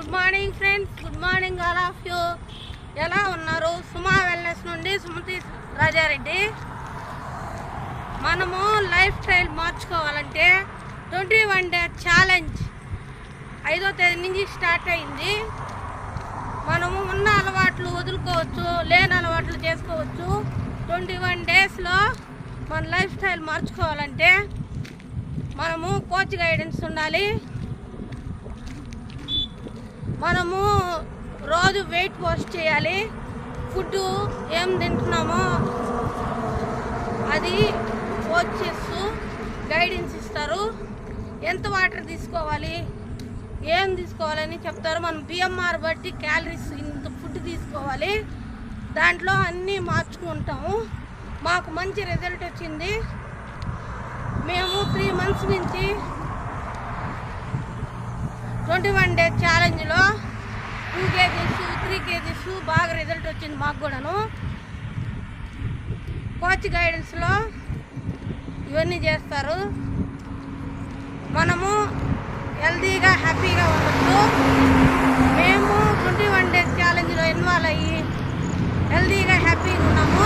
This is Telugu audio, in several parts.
Good morning friends, good morning all of you. ఎలా ఉన్నారు? సుమా వెల్నెస్ నుండి సుమతి రాజారెడ్డి. మనము లైఫ్ స్టైల్ మార్చుకోవాలంటే 21 డే ఛాలెంజ్ 5వ తేదీ నుంచి స్టార్ట్ అయింది. మనము ఉన్న అలవాట్లు వదులుకోవచ్చు, లేని అలవాట్లు చేసుకోవచ్చు. 21 డేస్లో మన లైఫ్ స్టైల్ మార్చుకోవాలంటే మనము కోచ్ గైడెన్స్ ఉండాలి. మనము రోజు వెయిట్ పోస్ట్ చేయాలి. ఫుడ్ ఏం తింటున్నామో అది కోచెస్ గైడెన్స్ ఇస్తారు. ఎంత వాటర్ తీసుకోవాలి, ఏం తీసుకోవాలని చెప్తారు. మనం బిఎంఆర్ బట్టి క్యాలరీస్ ఇంత ఫుడ్ తీసుకోవాలి. దాంట్లో అన్నీ మార్చుకుంటాము. మాకు మంచి రిజల్ట్ వచ్చింది. మేము 3 months నుంచి 21 డే ఛాలెంజ్లో 2 kgs 3 kgs బాగా రిజల్ట్ వచ్చింది మాకు కూడాను. కోచ్ గైడెన్స్లో ఇవన్నీ చేస్తారు. మనము హెల్తీగా హ్యాపీగా ఉండొచ్చు. మేము 21 డేస్ ఛాలెంజ్లో ఇన్వాల్వ్ అయ్యి హెల్తీగా హ్యాపీగా ఉన్నాము.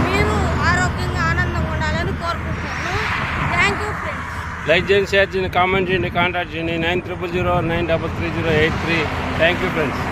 మీరు ఆరోగ్యంగా ఆనందంగా ఉండాలని కోరుకుంటున్నాను. Thank you friends. లైక్ చేయండి, షేర్ చేయండి, కామెంట్ చేయండి, కాంటాక్ట్ చేయండి 9000 933 083. Thank you friends.